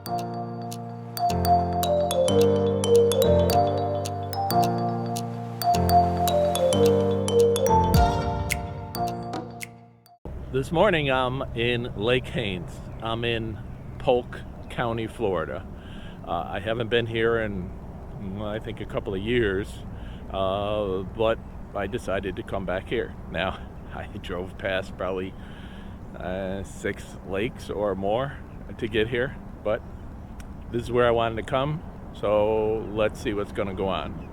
This morning I'm in Lake Haynes. I'm in Polk County, Florida. I haven't been here in, I think, a couple of years, but I decided to come back here. Now, I drove past probably 6 lakes or more to get here, but this is where I wanted to come, so let's see what's going to go on.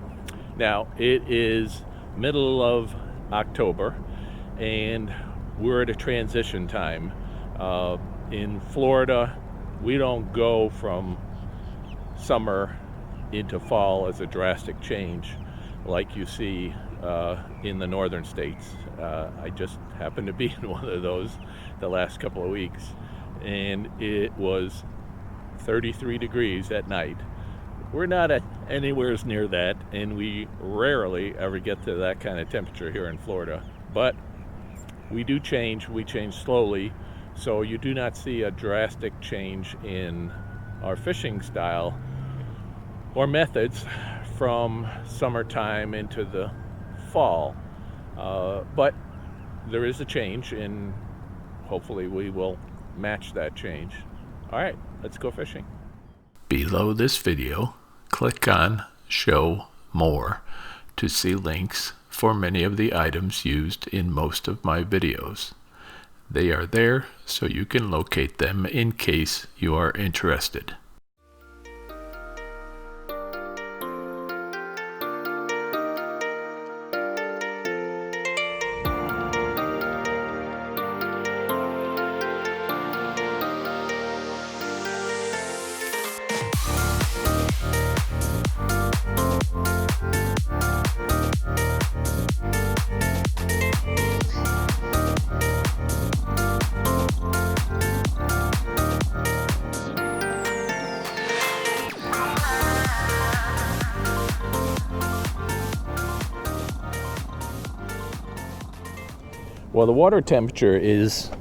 Now, it is middle of October, and we're at a transition time. In Florida, we don't go from summer into fall as a drastic change like you see in the northern states. I just happened to be in one of those the last couple of weeks, and it was 33 degrees at night. We're not anywhere near that, and we rarely ever get to that kind of temperature here in Florida. But we do change. We change slowly, so you do not see a drastic change in our fishing style or methods from summertime into the fall. But there is a change, and hopefully we will match that change. All right, let's go fishing. Below this video, click on Show More to see links for many of the items used in most of my videos. They are there so you can locate them in case you are interested. Well, the water temperature is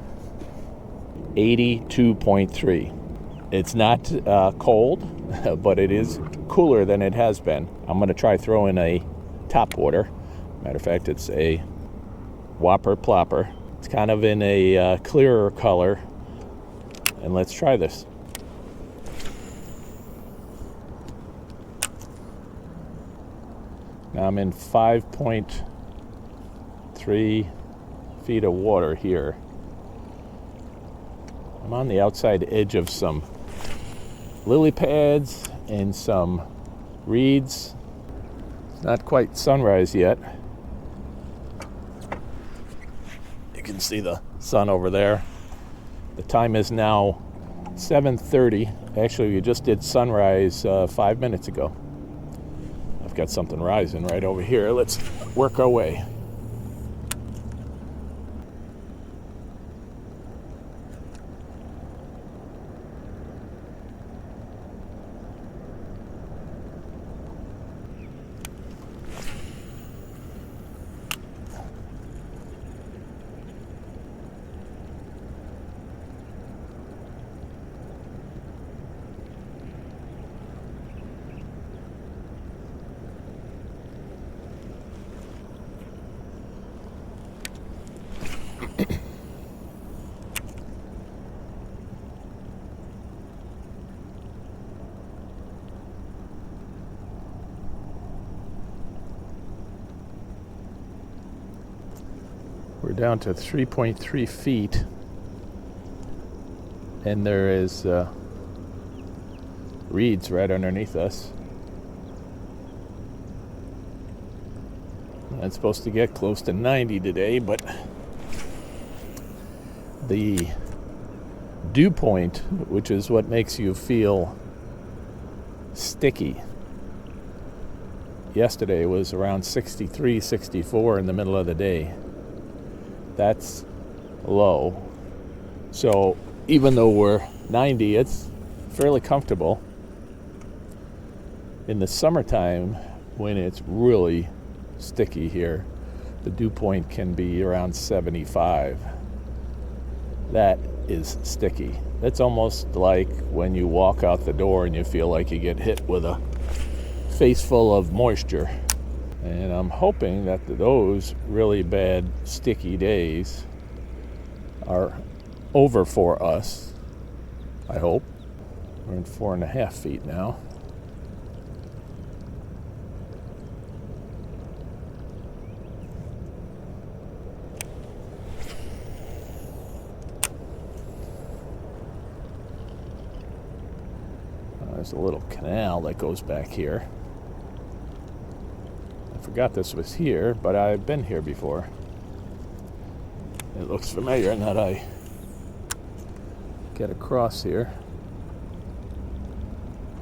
82.3. It's not cold, but it is cooler than it has been. I'm going to try throwing a top water. Matter of fact, it's a Whopper Plopper. It's kind of in a clearer color. And let's try this. Now I'm in 5.3 feet of water here. I'm on the outside edge of some lily pads and some reeds. It's not quite sunrise yet. You can see the sun over there. The time is now 7:30. Actually, we just did sunrise 5 minutes ago. I've got something rising right over here. Let's work our way. We're down to 3.3 feet, and there is reeds right underneath us. It's supposed to get close to 90 today, but the dew point, which is what makes you feel sticky, yesterday was around 63, 64 in the middle of the day. That's low. So even though we're 90, it's fairly comfortable. In the summertime, when it's really sticky here, the dew point can be around 75. That is sticky. it's almost like when you walk out the door and you feel like you get hit with a face full of moisture. And I'm hoping that those really bad sticky days are over for us. I hope. We're in 4.5 feet now. There's a little canal that goes back here. I forgot this was here, but I've been here before. It looks familiar now that I get across here.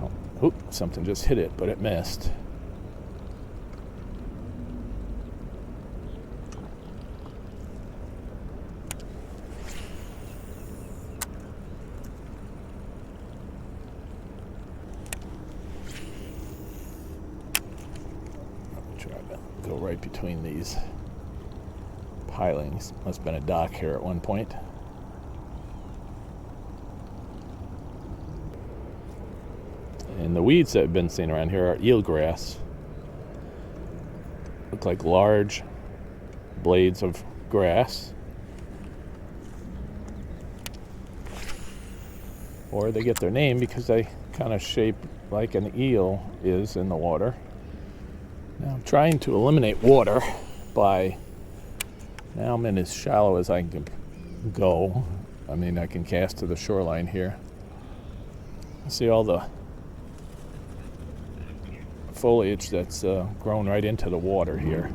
Oh, oop, something just hit it, but it missed. Try to go right between these pilings. Must have been a dock here at one point. And the weeds that have been seen around here are eelgrass. Look like large blades of grass. Or they get their name because they kind of shape like an eel is in the water. Now I'm trying to eliminate water by, now I'm in as shallow as I can go. I mean, I can cast to the shoreline here. See all the foliage that's grown right into the water here.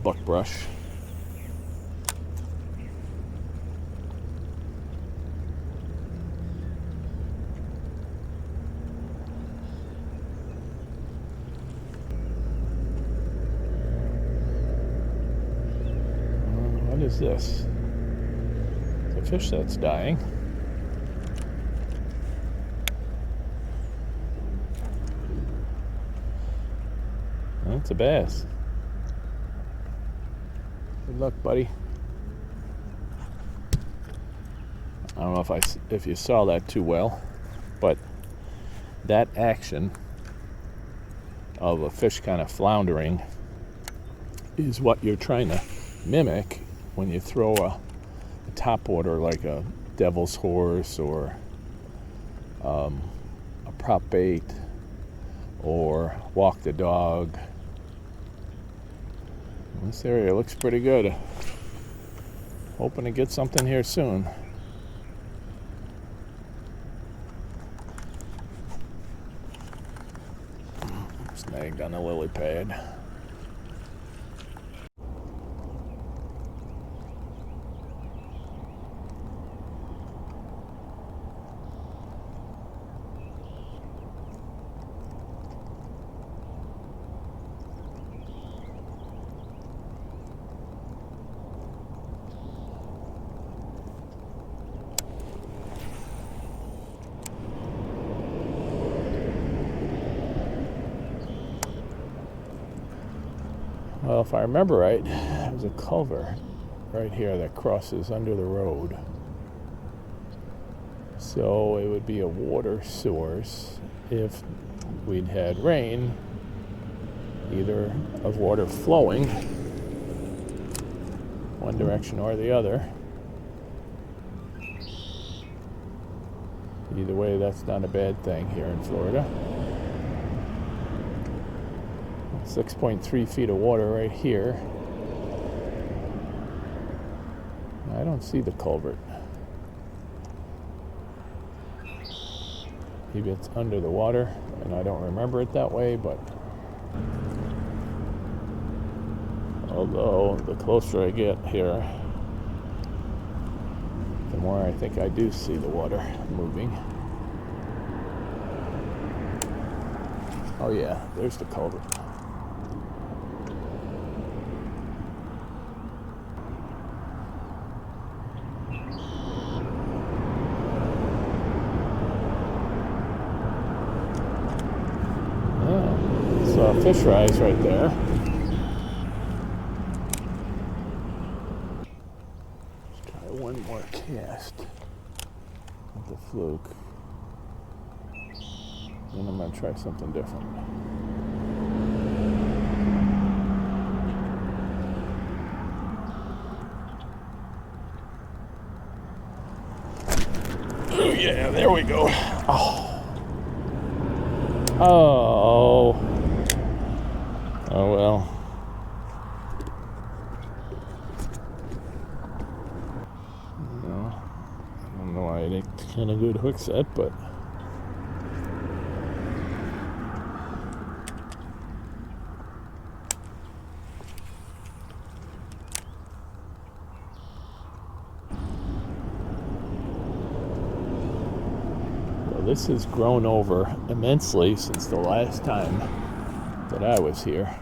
Buckbrush. What is this? It's a fish that's dying. It's a bass. Good luck, buddy. I don't know if you saw that too well, but that action of a fish kind of floundering is what you're trying to mimic when you throw a topwater like a devil's horse or a prop bait or walk the dog. This area looks pretty good. Hoping to get something here soon. Snagged on the lily pad. Well, if I remember right, there's a culvert right here that crosses under the road. So it would be a water source if we'd had rain, either of water flowing one direction or the other. Either way, that's not a bad thing here in Florida. 6.3 feet of water right here. I don't see the culvert. Maybe it's under the water and I don't remember it that way, but although the closer I get here, the more I think I do see the water moving. Oh yeah, there's the culvert. Fish rise right there. Let's try one more cast. test with the fluke. Then I'm going to try something different. Oh yeah, there we go. Oh well. I don't know why I didn't kind of good hook set, but this has grown over immensely since the last time that I was here.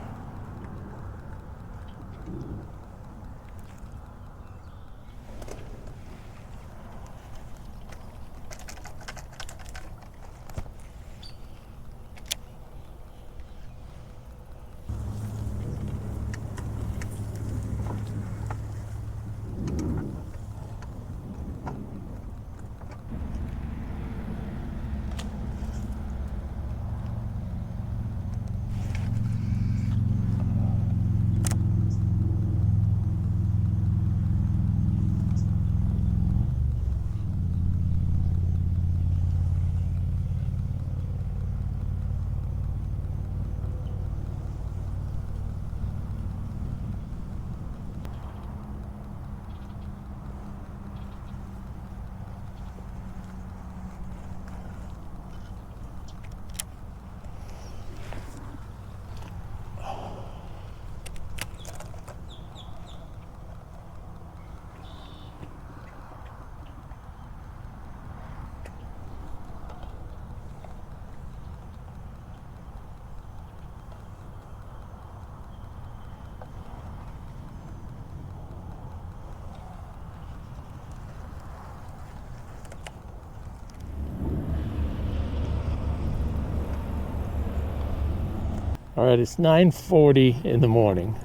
All right, it's 9:40 in the morning.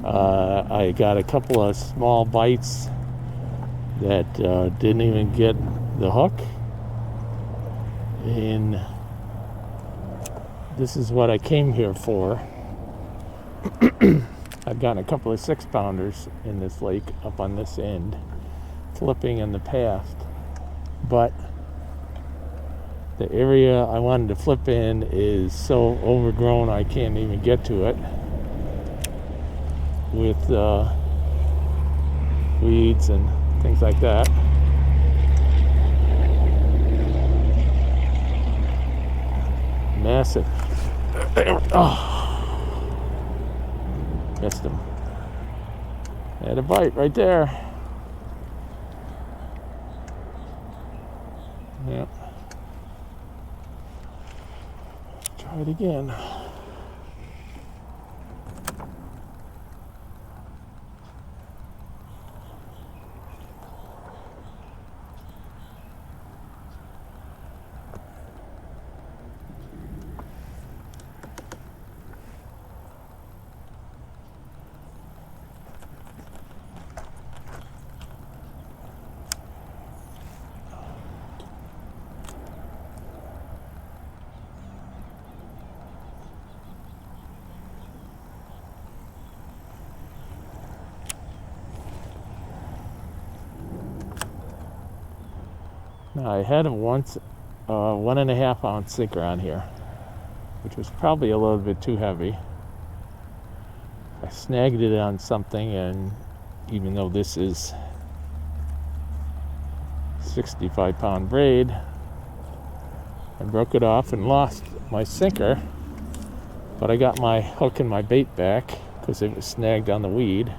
I got a couple of small bites that didn't even get the hook. And this is what I came here for. I've gotten a couple of 6-pounders in this lake up on this end, flipping in the past. But the area I wanted to flip in is so overgrown I can't even get to it with weeds and things like that. Massive. Oh, missed him. Had a bite right there. Yep. Try it again. Now, I had once a 1.5 ounce sinker on here, which was probably a little bit too heavy. I snagged it on something, and even though this is 65-pound braid, I broke it off and lost my sinker, but I got my hook and my bait back because it was snagged on the weed.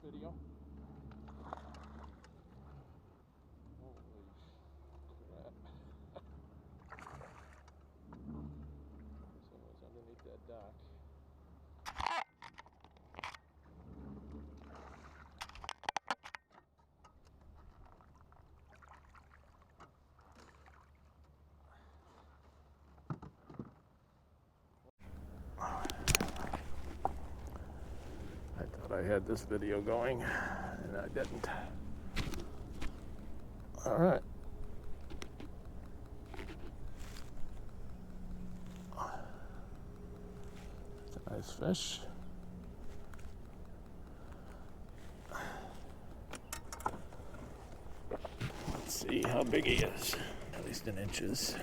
short video. Holy crap. Someone's underneath that dock. I thought I had this video going, and I didn't. All right. That's a nice fish. Let's see how big he is, at least in inches.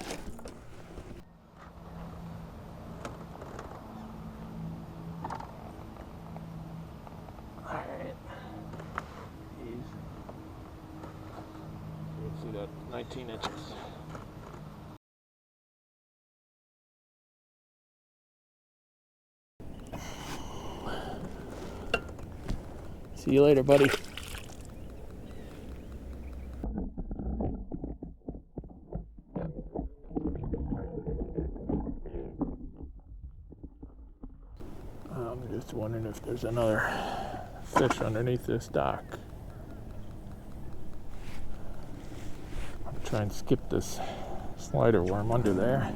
Alright. You can see that 19 inches. See you later, buddy. I'm just wondering if there's another fish underneath this dock. I'm trying to skip this slider worm under there.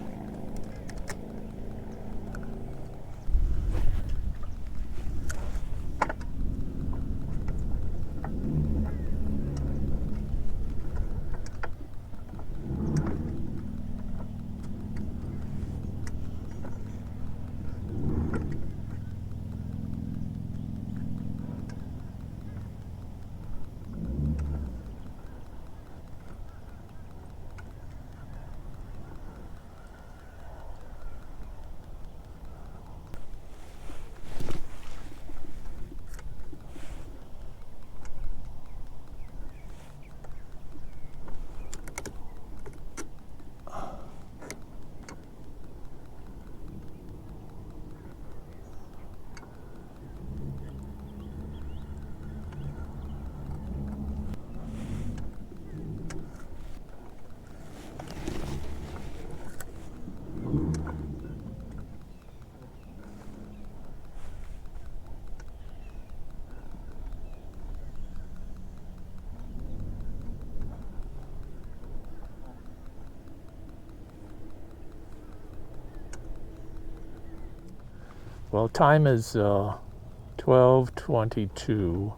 Well, time is 12:22.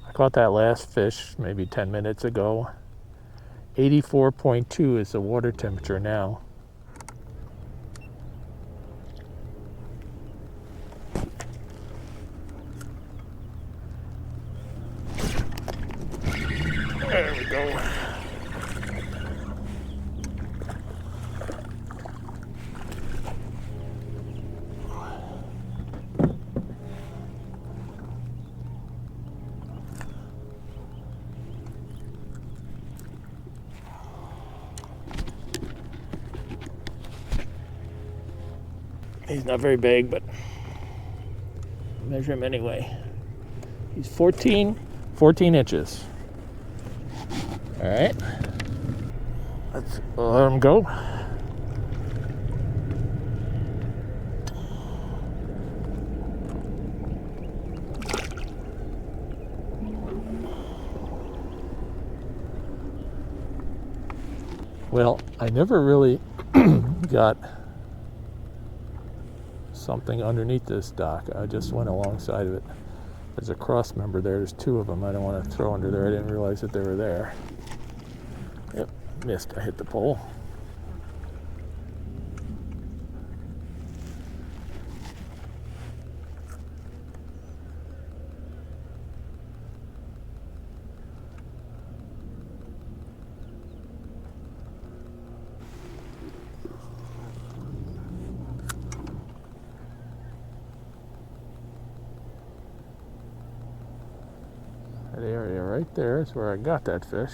I caught that last fish maybe 10 minutes ago. 84.2 is the water temperature now. There we go. He's not very big, but measure him anyway. He's 14 inches. All right, let's let him go. Well, I never really got something underneath this dock. I just went alongside of it. There's a cross member there. There's two of them. I don't want to throw under there. I didn't realize that they were there. Yep, missed. I hit the pole. That area right there is where I got that fish.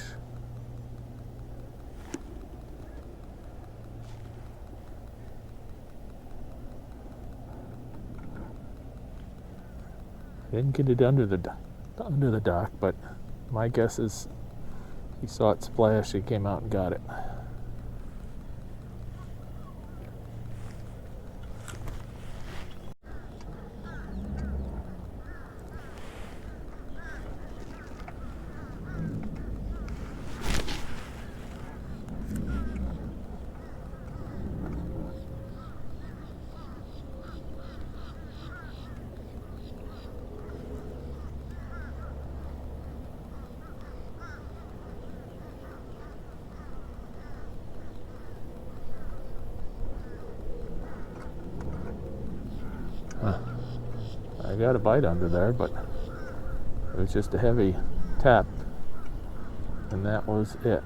Didn't get it under the under the dock, but my guess is he saw it splash, he came out and got it. I got a bite under there, but it was just a heavy tap, and that was it.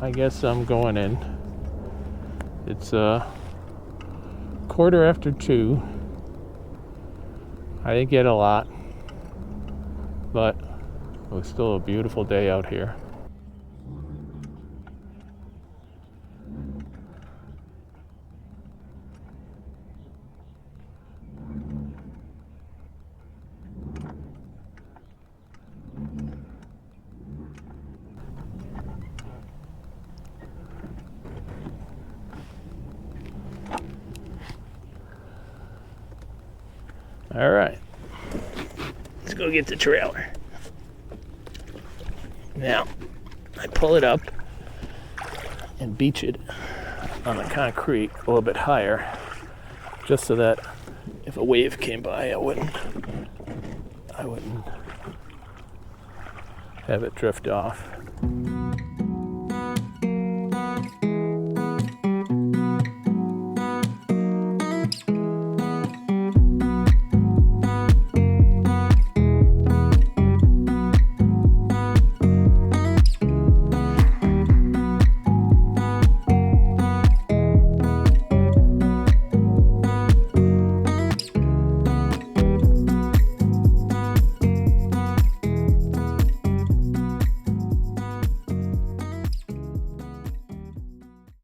I guess I'm going in. It's 2:15. I didn't get a lot, but it was still a beautiful day out here. All right, let's go get the trailer. Now, I pull it up and beach it on the concrete a little bit higher, just so that if a wave came by, I wouldn't have it drift off.